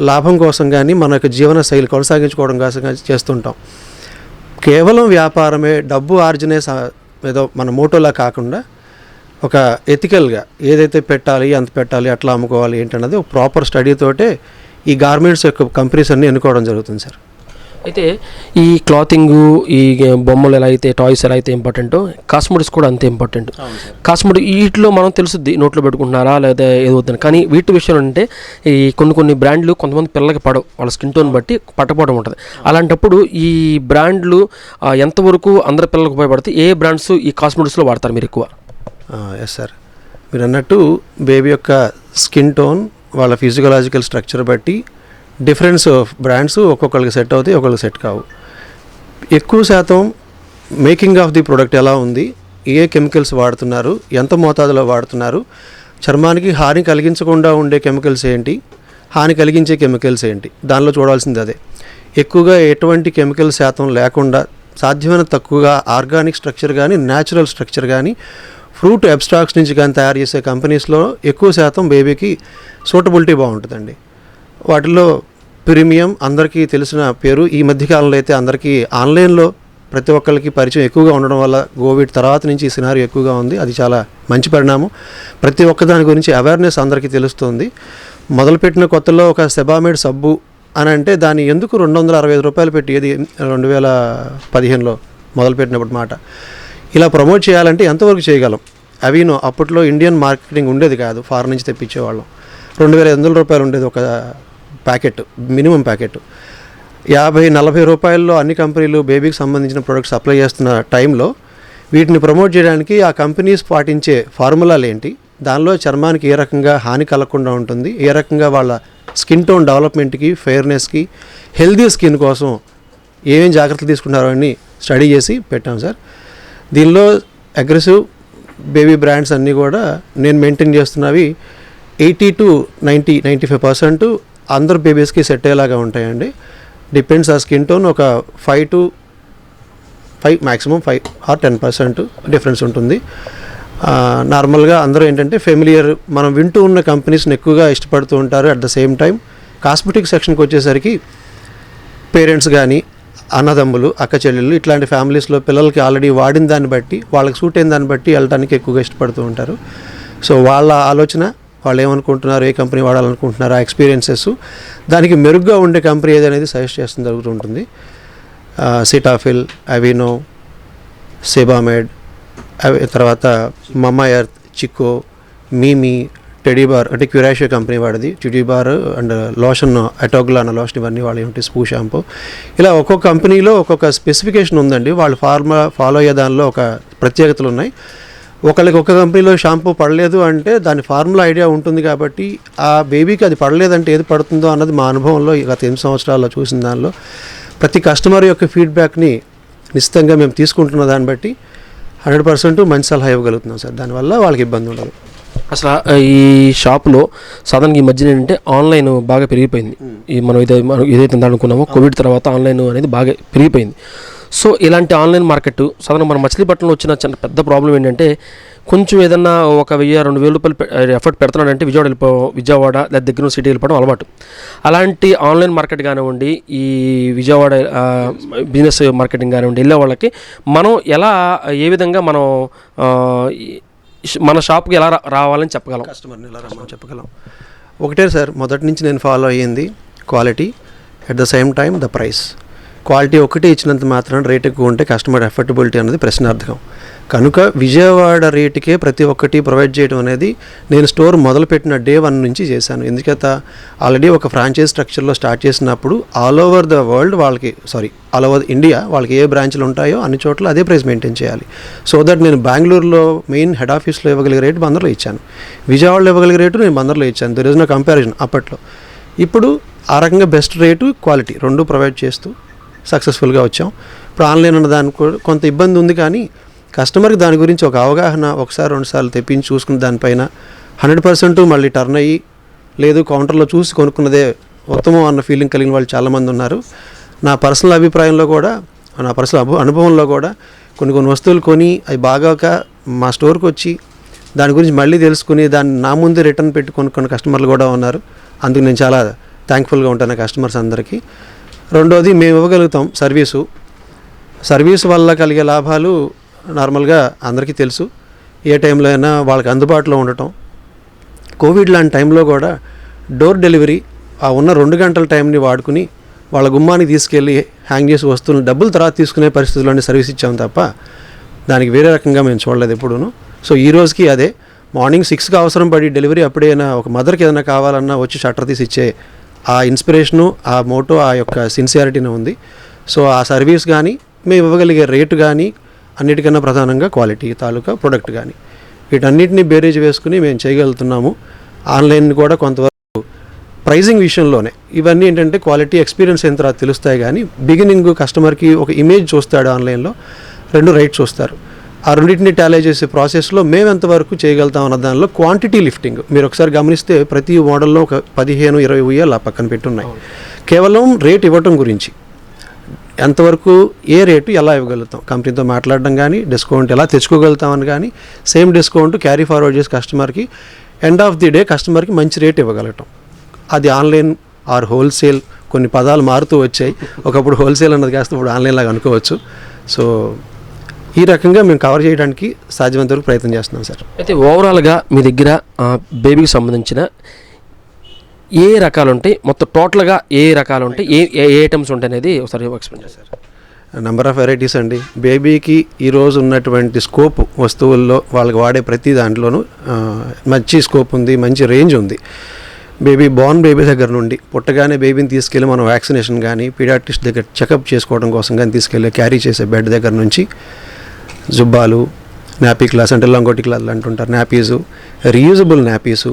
లాభం కోసం కానీ మన యొక్క జీవన శైలి కొనసాగించుకోవడం కోసం కానీ చేస్తుంటాం. కేవలం వ్యాపారమే డబ్బు ఆర్జనే ఏదో మన మోటోలా కాకుండా ఒక ఎథికల్గా ఏదైతే పెట్టాలి, ఎంత పెట్టాలి, అట్లా అమ్ముకోవాలి ఏంటన్నది ఒక ప్రాపర్ స్టడీతోటే ఈ గార్మెంట్స్ యొక్క కంపెనీస్ అన్నీ ఎన్నుకోవడం జరుగుతుంది సార్. అయితే ఈ క్లాతింగ్, ఈ బొమ్మలు ఎలా అయితే, టాయ్స్ ఎలా అయితే ఇంపార్టెంటో, కాస్మెటిక్స్ కూడా అంతే ఇంపార్టెంట్. కాస్మెటిక్ వీటిలో మనం తెలుసుద్ది నోట్లో పెట్టుకుంటున్నారా లేదా ఏదో వద్దని. కానీ వీటి విషయంలో అంటే ఈ కొన్ని బ్రాండ్లు కొంతమంది పిల్లలకి పడవు, వాళ్ళ స్కిన్ టోన్ బట్టి పట్టకపోవడం ఉంటుంది. అలాంటప్పుడు ఈ బ్రాండ్లు ఎంతవరకు అందరి పిల్లలకు ఉపయోగపడతాయి? ఏ బ్రాండ్స్ ఈ కాస్మెటిక్స్లో వాడతారు మీరు ఎక్కువ? ఎస్ సార్, మీరు అన్నట్టు బేబీ యొక్క స్కిన్ టోన్, వాళ్ళ ఫిజియోలాజికల్ స్ట్రక్చర్ బట్టి డిఫరెన్స్ ఆఫ్ బ్రాండ్స్ ఒక్కొక్కరికి సెట్ అవుతాయి, ఒక్కొక్కరికి సెట్ కావు. ఎక్కువ శాతం మేకింగ్ ఆఫ్ ది ప్రోడక్ట్ ఎలా ఉంది, ఏ కెమికల్స్ వాడుతున్నారు, ఎంత మోతాదులో వాడుతున్నారు, చర్మానికి హాని కలిగించకుండా ఉండే కెమికల్స్ ఏంటి, హాని కలిగించే కెమికల్స్ ఏంటి, దానిలో చూడాల్సింది అదే. ఎక్కువగా ఎటువంటి కెమికల్ శాతం లేకుండా సాధ్యమైన తక్కువగా ఆర్గానిక్ స్ట్రక్చర్ కానీ, న్యాచురల్ స్ట్రక్చర్ కానీ, ఫ్రూట్ అబ్స్ట్రాక్ట్స్ నుంచి కానీ తయారు చేసే కంపెనీస్లో ఎక్కువ శాతం బేబీకి సూటబిలిటీ బాగుంటుందండి. వాటిలో ప్రీమియం అందరికీ తెలిసిన పేరు. ఈ మధ్యకాలంలో అయితే అందరికీ ఆన్లైన్లో ప్రతి ఒక్కరికి పరిచయం ఎక్కువగా ఉండడం వల్ల కోవిడ్ తర్వాత నుంచి ఈ సినారీ ఎక్కువగా ఉంది. అది చాలా మంచి పరిణామం. ప్రతి ఒక్క దాని గురించి అవేర్నెస్ అందరికీ తెలుస్తుంది. మొదలుపెట్టిన కొత్తలో ఒక సెబామెడ్ సబ్బు అని అంటే దాన్ని ఎందుకు 265 రూపాయలు పెట్టి, ఏది 2015లో మొదలుపెట్టినప్పుడు మాట, ఇలా ప్రమోట్ చేయాలంటే ఎంతవరకు చేయగలం? అవినో అప్పట్లో ఇండియన్ మార్కెటింగ్ ఉండేది కాదు, ఫారెన్ నుంచి తెప్పించేవాళ్ళం. 2500 రూపాయలు ఉండేది ఒక ప్యాకెట్, మినిమం ప్యాకెట్. 50-40 రూపాయల్లో అన్ని కంపెనీలు బేబీకి సంబంధించిన ప్రొడక్ట్స్ సప్లై చేస్తున్న టైంలో వీటిని ప్రమోట్ చేయడానికి ఆ కంపెనీస్ పాటించే ఫార్ములాలు ఏంటి, దానిలో చర్మానికి ఏ రకంగా హాని కలగకుండా ఉంటుంది, ఏ రకంగా వాళ్ళ స్కిన్ టోన్ డెవలప్మెంట్కి, ఫెయిర్నెస్కి, హెల్దీ స్కిన్ కోసం ఏమేం జాగ్రత్తలు తీసుకుంటారో అని స్టడీ చేసి పెట్టాం సార్. దీనిలో అగ్రెసివ్ బేబీ బ్రాండ్స్ అన్నీ కూడా నేను మెయింటైన్ చేస్తున్నవి 80 to 90-95% అందరు బేబీస్కి సెట్ అయ్యేలాగా ఉంటాయండి. డిపెండ్స్ ఆ స్కిన్ టోన్, ఒక 5 to 5 మ్యాక్సిమం 5 or 10% డిఫరెన్స్ ఉంటుంది. నార్మల్గా అందరూ ఏంటంటే ఫెమిలియర్, మనం వింటూ ఉన్న కంపెనీస్ని ఎక్కువగా ఇష్టపడుతూ ఉంటారు. At the same time cosmetic సెక్షన్కి వచ్చేసరికి పేరెంట్స్ కానీ, అన్నదమ్ములు, అక్క చెల్లెళ్ళు, ఇట్లాంటి ఫ్యామిలీస్లో పిల్లలకి ఆల్రెడీ వాడిన దాన్ని బట్టి, వాళ్ళకి సూట్ అయిన దాన్ని బట్టి వెళ్ళడానికి ఎక్కువగా ఇష్టపడుతూ ఉంటారు. సో వాళ్ళ ఆలోచన, వాళ్ళు ఏమనుకుంటున్నారు, ఏ కంపెనీ వాడాలనుకుంటున్నారు, ఆ ఎక్స్పీరియన్సెస్, దానికి మెరుగ్గా ఉండే కంపెనీ ఏదనేది సజెస్ట్ చేస్తూ జరుగుతుంటుంది. సిటాఫిల్, అవినో, సెబామెడ్, తర్వాత మమ్మా ఎర్త్, చిక్కో, మీమీ, టెడీబార్ అంటే క్యూరాషియో కంపెనీ వాడిది, టెడీబార్ అండ్ లోషన్, అటోగ్లా అన్న లోషన్, ఇవన్నీ వాళ్ళు ఏమిటి స్పూ షాంపూ. ఇలా ఒక్కొక్క కంపెనీలో ఒక్కొక్క స్పెసిఫికేషన్ ఉందండి. వాళ్ళు ఫాలో అయ్యే దానిలో ఒక ప్రత్యేకతలు ఉన్నాయి. ఒకళ్ళకి ఒక కంపెనీలో షాంపూ పడలేదు అంటే దాని ఫార్ములా ఐడియా ఉంటుంది కాబట్టి ఆ బేబీకి అది పడలేదంటే ఏది పడుతుందో అన్నది మా అనుభవంలో గత 8 సంవత్సరాల్లో చూసిన దానిలో ప్రతి కస్టమర్ యొక్క ఫీడ్బ్యాక్ని నిశ్చితంగా మేము తీసుకుంటున్న దాన్ని బట్టి 100% మంచి సలహా ఇవ్వగలుగుతున్నాం సార్. దానివల్ల వాళ్ళకి ఇబ్బంది ఉండదు. అసలు ఈ షాప్లో సాధారణంగా ఈ మధ్యన ఏంటంటే ఆన్లైన్ బాగా పెరిగిపోయింది. ఈ మనం ఏదైతే అనుకున్నామో కోవిడ్ తర్వాత ఆన్లైన్ అనేది బాగా పెరిగిపోయింది. సో ఇలాంటి ఆన్లైన్ మార్కెట్ సాధారణంగా మన మచిలీపట్నంలో వచ్చిన చిన్న పెద్ద ప్రాబ్లం ఏంటంటే, కొంచెం ఏదన్నా ఒక 1000-2000 రూపాయలు ఎఫర్ట్ పెడుతున్నాడంటే విజయవాడ లేదా దగ్గర సిటీ వెళ్ళిపోవడం అలవాటు. అలాంటి ఆన్లైన్ మార్కెట్ కానివ్వండి, ఈ విజయవాడ బిజినెస్ మార్కెటింగ్ కానివ్వండి, వెళ్ళే వాళ్ళకి మనం ఎలా, ఏ విధంగా మనం మన షాప్కి ఎలా రావాలని చెప్పగలం, కస్టమర్ని ఎలా రమ్మని చెప్పగలం? ఒకటే సార్, మొదటి నుంచి నేను ఫాలో అయ్యింది quality, at the same time the price. Quality ఒకటి ఇచ్చినంత మాత్రం రేట్ ఎక్కువ ఉంటే కస్టమర్ ఎఫర్టబిలిటీ అనేది ప్రశ్నార్థకం. కనుక విజయవాడ రేటుకే ప్రతి ఒక్కటి ప్రొవైడ్ చేయడం అనేది నేను స్టోర్ మొదలుపెట్టిన డే 1 నుంచి చేశాను. ఎందుకంటే ఆల్రెడీ ఒక ఫ్రాంచైజ్ స్ట్రక్చర్లో స్టార్ట్ చేసినప్పుడు all over the world all over India వాళ్ళకి ఏ బ్రాంచ్లు ఉంటాయో అన్ని చోట్ల అదే ప్రైస్ మెయింటైన్ చేయాలి. సో దట్ నేను బెంగళూరులో మెయిన్ హెడ్ ఆఫీస్లో ఇవ్వగలిగే రేటు బందర్లో ఇచ్చాను, విజయవాడలో ఇవ్వగలిగే రేటు నేను బందర్లో ఇచ్చాను. దెర్ ఇస్ నో కంపారిజన్ అప్పట్లో. ఇప్పుడు ఆ రకంగా బెస్ట్ రేటు, క్వాలిటీ రెండు ప్రొవైడ్ చేస్తూ సక్సెస్ఫుల్గా వచ్చాం. ఇప్పుడు ఆన్లైన్ అన్న దానికి కూడా కొంత ఇబ్బంది ఉంది, కానీ కస్టమర్కి దాని గురించి ఒక అవగాహన 1-2 సార్లు తెప్పించి చూసుకున్న దానిపైన 100% మళ్ళీ టర్న్ అయ్యి, లేదు కౌంటర్లో చూసి కొనుక్కున్నదే ఉత్తమం అన్న ఫీలింగ్ కలిగిన వాళ్ళు చాలామంది ఉన్నారు. నా పర్సనల్ అభిప్రాయంలో కూడా, నా పర్సనల్ అనుభవంలో కూడా కొన్ని వస్తువులు కొని అవి బాగాక మా స్టోర్కి వచ్చి దాని గురించి మళ్ళీ తెలుసుకుని దాన్ని నా ముందే రిటర్న్ పెట్టి కొనుక్కున్న కస్టమర్లు కూడా ఉన్నారు. అందుకు నేను చాలా థ్యాంక్ఫుల్గా ఉంటాను కస్టమర్స్ అందరికీ. రెండోది, మేము ఇవ్వగలుగుతాం సర్వీసు వల్ల కలిగే లాభాలు నార్మల్గా అందరికీ తెలుసు. ఏ టైంలో అయినా వాళ్ళకి అందుబాటులో ఉండటం. కోవిడ్ లాంటి టైంలో కూడా డోర్ డెలివరీ ఆ ఉన్న 2 గంటల టైంని వాడుకుని వాళ్ళ గుమ్మానికి తీసుకెళ్ళి హ్యాంగ్ చేసి వస్తువులను డబ్బులు తర్వాత తీసుకునే పరిస్థితుల్లోనే సర్వీస్ ఇచ్చాం తప్ప దానికి వేరే రకంగా మేము చూడలేదు ఎప్పుడూను. సో ఈ రోజుకి అదే మార్నింగ్ 6కి అవసరం పడి డెలివరీ అప్పుడైనా ఒక మదర్కి ఏదైనా కావాలన్నా వచ్చి షట్టర్ తీసి ఇచ్చే ఆ ఇన్స్పిరేషను, ఆ మోటో, ఆ యొక్క సిన్సియారిటీనే ఉంది. సో ఆ సర్వీస్ కానీ మేము ఇవ్వగలిగే రేటు కానీ అన్నిటికన్నా ప్రధానంగా క్వాలిటీ తాలూకా ప్రొడక్ట్ కానీ వీటన్నిటిని బేరేజ్ వేసుకుని మేము చేయగలుగుతున్నాము. ఆన్లైన్ కూడా కొంతవరకు ప్రైజింగ్ విషయంలోనే ఇవన్నీ ఏంటంటే క్వాలిటీ ఎక్స్పీరియన్స్ అయిన తర్వాత తెలుస్తాయి. కానీ బిగినింగ్ కస్టమర్కి ఒక ఇమేజ్ చూస్తాడు ఆన్లైన్లో, 2 రైట్ చూస్తారు. ఆ రెండింటిని టాలీ చేసే ప్రాసెస్లో మేము ఎంతవరకు చేయగలుగుతాం అన్న దానిలో క్వాంటిటీ లిఫ్టింగ్ మీరు ఒకసారి గమనిస్తే ప్రతి మోడల్లో ఒక 15-20 ఉయ్యాలు పక్కన పెట్టున్నాయి. కేవలం రేట్ ఇవ్వటం గురించి ఎంతవరకు ఏ రేటు ఎలా ఇవ్వగలుగుతాం, కంపెనీతో మాట్లాడడం కానీ డిస్కౌంట్ ఎలా తెచ్చుకోగలుగుతామని కానీ సేమ్ డిస్కౌంట్ క్యారీ ఫార్వర్డ్ చేసి కస్టమర్కి ఎండ్ ఆఫ్ ది డే కస్టమర్కి మంచి రేట్ ఇవ్వగలగటం. అది ఆన్లైన్ ఆర్ హోల్సేల్, కొన్ని పదాలు మారుతూ వచ్చాయి. ఒకప్పుడు హోల్సేల్ అన్నది కాస్త ఇప్పుడు ఆన్లైన్ లాగా అనుకోవచ్చు. సో ఈ రకంగా మేము కవర్ చేయడానికి సాధ్యమైనంత వరకు ప్రయత్నం చేస్తున్నాం సార్. అయితే ఓవరాల్గా మీ దగ్గర బేబీకి సంబంధించిన ఏ రకాలు ఉంటాయి, మొత్తం టోటల్గా ఏ రకాలు ఉంటాయి, ఏ ఐటమ్స్ ఉంటాయి అనేది ఒకసారి ఎక్స్ప్లెయిన్ చేస్తారు. నెంబర్ ఆఫ్ వెరైటీస్ అండి. బేబీకి ఈరోజు ఉన్నటువంటి స్కోప్ వస్తువుల్లో వాళ్ళకి వాడే ప్రతి దాంట్లోనూ మంచి స్కోప్ ఉంది, మంచి రేంజ్ ఉంది. బేబీ దగ్గర నుండి పుట్టగానే బేబీని తీసుకెళ్ళి మనం వ్యాక్సినేషన్ కానీ పీడియాట్రిస్ట్ దగ్గర చెకప్ చేసుకోవడం కోసం కానీ తీసుకెళ్ళి క్యారీ చేసే బెడ్ దగ్గర నుంచి జుబ్బాలు, నాపీ క్లాస్ అంటే లంగోటి క్లాస్ అంటుంటారు, నాపీసు, రీయూజబుల్ నాపీసు,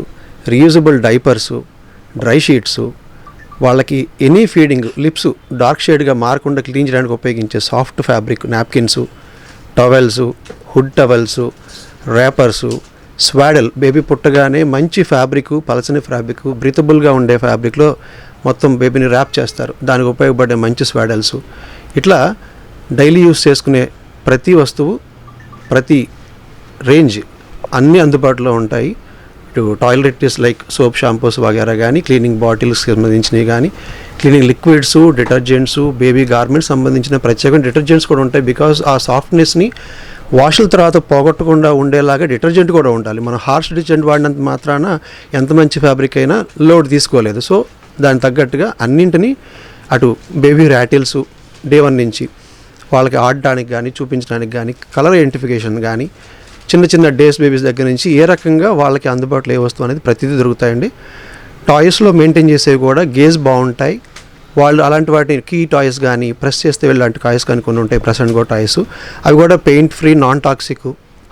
రీయూజబుల్ డైపర్సు, డ్రై షీట్సు, వాళ్ళకి ఎనీ ఫీడింగ్ లిప్స్ డార్క్ షేడ్గా మారకుండా క్లీన్ చేయడానికి ఉపయోగించే సాఫ్ట్ ఫ్యాబ్రిక్ నాప్కిన్సు, టవెల్సు, హుడ్ టవెల్సు, ర్యాపర్సు, స్వాడల్ బేబీ పుట్టగానే మంచి ఫ్యాబ్రిక్, పలచని ఫ్యాబ్రిక్, బ్రీతబుల్గా ఉండే ఫ్యాబ్రిక్లో మొత్తం బేబీని ర్యాప్ చేస్తారు, దానికి ఉపయోగపడే మంచి స్వాడల్స్. ఇట్లా డైలీ యూస్ చేసుకునే ప్రతి వస్తువు, ప్రతి రేంజ్ అన్నీ అందుబాటులో ఉంటాయి. ఇటు టాయిలెట్స్ లైక్ సోప్, షాంపూస్ వగేరా కానీ, క్లీనింగ్ బాటిల్స్కి సంబంధించినవి కానీ, cleaning liquids, detergents, baby garments సంబంధించిన ప్రత్యేకమైన డిటర్జెంట్స్ కూడా ఉంటాయి. బికాజ్ ఆ సాఫ్ట్నెస్ని వాషుల తర్వాత పోగొట్టకుండా ఉండేలాగా డిటర్జెంట్ కూడా ఉండాలి. మనం హార్ష్ డిటర్జెంట్ వాడినంత మాత్రాన ఎంత మంచి ఫ్యాబ్రిక్ అయినా లోడ్ తీసుకోలేదు. సో దానికి తగ్గట్టుగా అన్నింటినీ అటు బేబీ ర్యాటిల్స్ డే 1 నుంచి వాళ్ళకి ఆడడానికి కానీ చూపించడానికి కానీ, కలర్ ఐడెంటిఫికేషన్ కానీ, చిన్న చిన్న డేస్ బేబీస్ దగ్గర నుంచి ఏ రకంగా వాళ్ళకి అందుబాటులో ఏ వస్తువు అనేది ప్రతిదీ దొరుకుతాయండి. టాయ్స్లో మెయింటైన్ చేసేవి కూడా గేజ్ బాగుంటాయి. వాళ్ళు అలాంటి వాటిని కీ టాయ్స్ కానీ, ప్రెస్ చేస్తే వెళ్ళాంటి టాయ్స్ కానీ కొన్ని ఉంటాయి, ప్రెస్ అండ్ గో టాయ్స్. అవి కూడా పెయింట్ ఫ్రీ, నాన్ టాక్సిక్,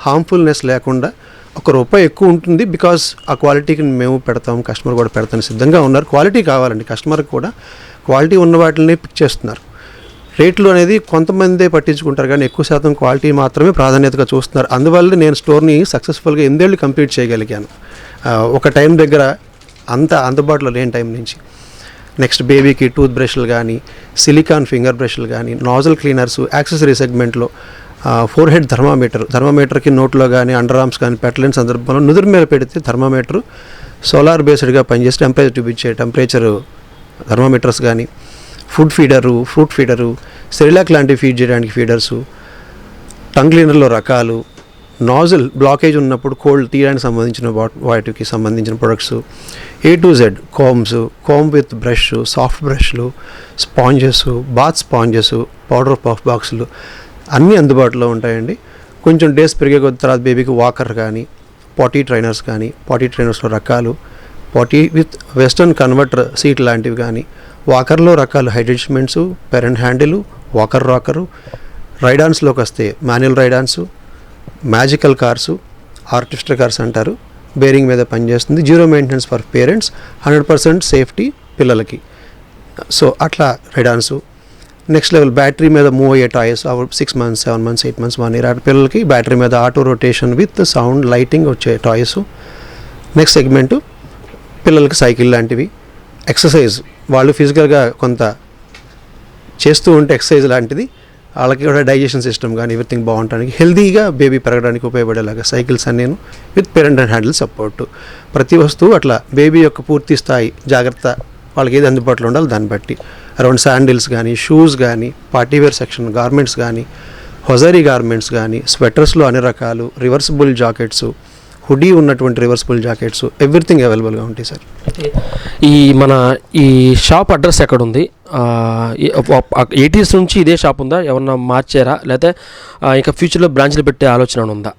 హార్మ్ఫుల్నెస్ లేకుండా ₹1 ఎక్కువ ఉంటుంది. బికాస్ ఆ క్వాలిటీకి మేము పెడతాం, కస్టమర్ కూడా పెడతాను సిద్ధంగా ఉన్నారు. క్వాలిటీ కావాలండి, కస్టమర్కి కూడా క్వాలిటీ ఉన్న వాటిని పిక్ చేస్తున్నారు. రేట్లు అనేది కొంతమందే పట్టించుకుంటారు కానీ ఎక్కువ శాతం క్వాలిటీ మాత్రమే ప్రాధాన్యతగా చూస్తున్నారు. అందువల్ల నేను స్టోర్ని సక్సెస్ఫుల్గా 8 ఏళ్ళు కంప్లీట్ చేయగలిగాను. ఒక టైం దగ్గర అంత అందుబాటులో లేని టైం నుంచి. నెక్స్ట్ బేబీకి టూత్ బ్రష్లు కానీ, సిలికాన్ ఫింగర్ బ్రష్లు కానీ, నాజల్ క్లీనర్స్, యాక్సెసరీ సెగ్మెంట్లో ఫోర్ హెడ్ థర్మామీటర్కి నోట్లో కానీ, అండర్ ఆర్మ్స్ కానీ పెట్టలేని సందర్భంలో నుదురు మీద పెడితే థర్మామీటరు సోలార్ బేస్డ్గా పనిచేసి టెంపరేచర్ చూపించే థర్మామీటర్స్ కానీ, food feeder, fruit feeder, Cerelac లాంటివి ఫీడ్ చేయడానికి ఫీడర్సు, టంగ్ క్లీనర్లో రకాలు, నాజిల్ బ్లాకేజ్ ఉన్నప్పుడు కోల్డ్ తీయడానికి సంబంధించిన వాటికి సంబంధించిన products, A to Z comb with brush, soft బ్రష్లు, sponges, bath sponges, powder puff బాక్సులు అన్నీ అందుబాటులో ఉంటాయండి. కొంచెం డేస్ పెరిగే కొద్ది తర్వాత బేబీకి వాకర్ కానీ, పాటీ ట్రైనర్స్లో రకాలు, పాటీ విత్ వెస్టర్న్ కన్వర్టర్ సీట్ లాంటివి కానీ, వాకర్లో రకాలు, హైడ్రేట్మెంట్స్, పెరెంట్ హ్యాండిల్, వాకర్ రాకరు, రైడాన్స్లోకి వస్తే manual riders, magical cars, ఆర్టిస్టర్ cars అంటారు, బేరింగ్ మీద పనిచేస్తుంది, 0 మెయింటెనెన్స్ ఫర్ పేరెంట్స్, 100% సేఫ్టీ పిల్లలకి. సో అట్లా రైడాన్సు. నెక్స్ట్ లెవెల్ బ్యాటరీ మీద మూవ్ అయ్యే toys, 6 months, 7 months, 8 months, 1 year అటు పిల్లలకి బ్యాటరీ మీద auto rotation with sound lighting వచ్చే టాయ్స్. నెక్స్ట్ సెగ్మెంటు పిల్లలకి సైకిల్ లాంటివి, ఎక్సర్సైజ్ వాళ్ళు ఫిజికల్గా కొంత చేస్తూ ఉంటే ఎక్సర్సైజ్ లాంటిది, వాళ్ళకి కూడా డైజెషన్ సిస్టమ్ కానీ ఎవ్రీథింగ్ బాగుంటానికి, హెల్తీగా బేబీ పెరగడానికి ఉపయోగపడేలాగా సైకిల్స్ అన్నీ with parent and handle support. ప్రతి వస్తువు అట్లా బేబీ యొక్క పూర్తి స్థాయి జాగ్రత్త వాళ్ళకి ఏది అందుబాటులో ఉండాలి దాన్ని బట్టి. అరౌండ్ శాండిల్స్ కానీ, షూస్ కానీ, పార్టీవేర్ సెక్షన్ గార్మెంట్స్ కానీ, హొజరీ గార్మెంట్స్ కానీ, స్వెటర్స్లో అన్ని రకాలు, రివర్సిబుల్ జాకెట్స్, హుడీ ఉన్నటువంటి రివర్సిబుల్ జాకెట్స్, ఎవ్రీథింగ్ అవైలబుల్గా ఉంటాయి సార్. ఈ షాప్ అడ్రస్ ఎక్కడ ఉంది? 80s నుంచి ఇదే షాప్ ఉందా, ఏమన్నా మార్చారా, లేకపోతే ఇంకా ఫ్యూచర్లో బ్రాంచ్లు పెట్టే ఆలోచన ఉందా?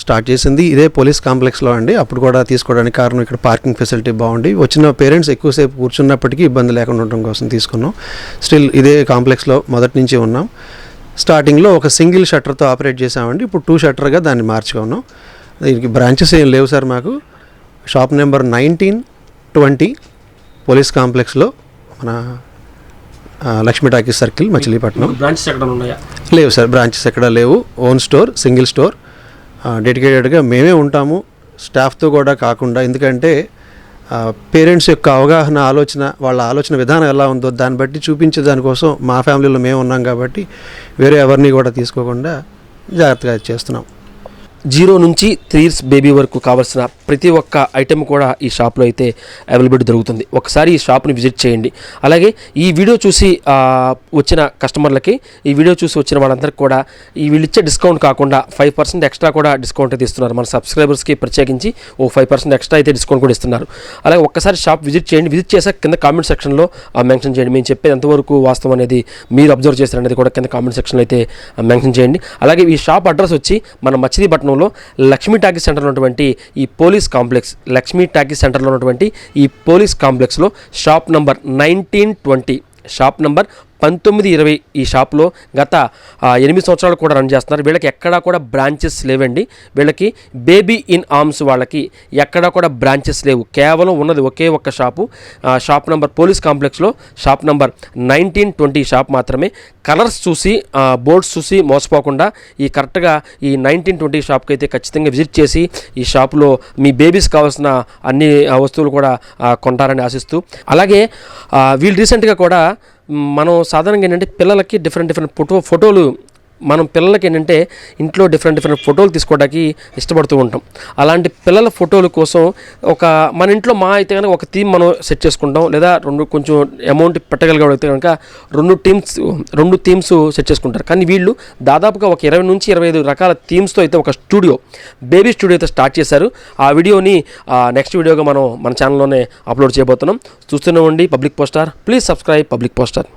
స్టార్ట్ చేసింది ఇదే పోలీస్ కాంప్లెక్స్లో అండి. అప్పుడు కూడా తీసుకోవడానికి కారణం ఇక్కడ పార్కింగ్ ఫెసిలిటీ బాగుండి వచ్చిన పేరెంట్స్ ఎక్కువసేపు కూర్చున్నప్పటికీ ఇబ్బంది లేకుండా ఉండడం కోసం తీసుకున్నాం. స్టిల్ ఇదే కాంప్లెక్స్లో మొదటి నుంచి ఉన్నాం. స్టార్టింగ్లో ఒక సింగిల్ షట్టర్తో ఆపరేట్ చేసామండి. ఇప్పుడు 2 షట్టర్గా దాన్ని మార్చుకున్నాం. దీనికి బ్రాంచెస్ ఏం లేవు సార్ మాకు. షాప్ నెంబర్ 1920 పోలీస్ కాంప్లెక్స్లో మన Lakshmi talkies circle, Machilipatnam. Branches ఎక్కడ ఉన్నాయా? లేవు సార్, బ్రాంచెస్ ఎక్కడ లేవు. ఓన్ స్టోర్, సింగిల్ స్టోర్, డెడికేటెడ్గా మేమే ఉంటాము స్టాఫ్తో కూడా కాకుండా. ఎందుకంటే పేరెంట్స్ యొక్క అవగాహన, వాళ్ళ ఆలోచన విధానం ఎలా ఉందో దాన్ని బట్టి చూపించే దానికోసం మా ఫ్యామిలీలో మేము ఉన్నాం కాబట్టి వేరే ఎవరిని కూడా తీసుకోకుండా జాగ్రత్తగా చేస్తున్నాం. 0 నుంచి 3 years బేబీ వరకు కావాల్సిన ప్రతి ఒక్క ఐటెం కూడా ఈ షాప్లో అయితే అవైలబిలిటీ దొరుకుతుంది. ఒకసారి ఈ షాప్ని విజిట్ చేయండి. అలాగే ఈ వీడియో చూసి వచ్చిన కస్టమర్లకి, ఈ వీడియో చూసి వచ్చిన వాళ్ళందరికీ కూడా వీళ్ళు ఇచ్చే డిస్కౌంట్ కాకుండా 5% ఎక్స్ట్రా కూడా డిస్కౌంట్ అయితే ఇస్తున్నారు. మన సబ్స్క్రైబర్స్కి ప్రత్యేకించి 5% ఎక్స్ట్రా అయితే డిస్కౌంట్ కూడా ఇస్తున్నారు. అలాగే ఒక్కసారి షాప్ విజిట్ చేయండి. విజిట్ చేసాక కింద కామెంట్ సెక్షన్లో మెన్షన్ చేయండి. మేము చెప్పేది ఎంతవరకు వాస్తవం అనేది మీరు అబ్జర్వ్ చేస్తారు అనేది కూడా కింద కామెంట్ సెక్షన్లో అయితే మెన్షన్ చేయండి. అలాగే ఈ షాప్ అడ్రస్ వచ్చి మన మచిలీపట్నం లక్ష్మీ టాకీస్ సెంటర్లో ఉన్నటువంటి ఈ పోలీస్ కాంప్లెక్స్, లక్ష్మీ టాకీస్ సెంటర్లో ఉన్నటువంటి ఈ పోలీస్ కాంప్లెక్స్లో షాప్ నంబర్ 1920, షాప్ నంబర్ 1920 ఈ షాప్లో గత 8 సంవత్సరాలు కూడా రన్ చేస్తున్నారు. వీళ్ళకి ఎక్కడా కూడా బ్రాంచెస్ లేవండి. వీళ్ళకి బేబీ ఇన్ ఆర్మ్స్ వాళ్ళకి ఎక్కడా కూడా బ్రాంచెస్ లేవు. కేవలం ఉన్నది ఒకే ఒక్క షాపు. షాప్ నంబర్ పోలీస్ కాంప్లెక్స్లో షాప్ నంబర్ 1920 షాప్ మాత్రమే. కలర్స్ చూసి, బోర్డ్స్ చూసి మోసపోకుండా కరెక్ట్గా ఈ 1920 షాప్కి అయితే ఖచ్చితంగా విజిట్ చేసి ఈ షాపులో మీ బేబీస్ కావాల్సిన అన్ని వస్తువులు కూడా కొంటారని ఆశిస్తూ, అలాగే వీళ్ళు రీసెంట్గా కూడా మనం సాధారణంగా ఏంటంటే పిల్లలకి డిఫరెంట్ ఫోటోలు, మనం పిల్లలకి ఏంటంటే ఇంట్లో డిఫరెంట్ ఫోటోలు తీసుకోవడానికి ఇష్టపడుతూ ఉంటాం. అలాంటి పిల్లల ఫోటోల కోసం మన ఇంట్లో అయితే కనుక ఒక థీమ్ మనం సెట్ చేసుకుంటాం, లేదా కొంచెం అమౌంట్ పెట్టగలిగితే కనుక 2 థీమ్స్ సెట్ చేసుకుంటారు. కానీ వీళ్ళు దాదాపుగా ఒక 20 నుంచి 25 రకాల థీమ్స్తో అయితే ఒక బేబీ స్టూడియో అయితే స్టార్ట్ చేశారు. ఆ వీడియోని నెక్స్ట్ వీడియోగా మనం మన ఛానల్లోనే అప్లోడ్ చేయబోతున్నాం. చూస్తూనే ఉండి public poster. Please subscribe public poster.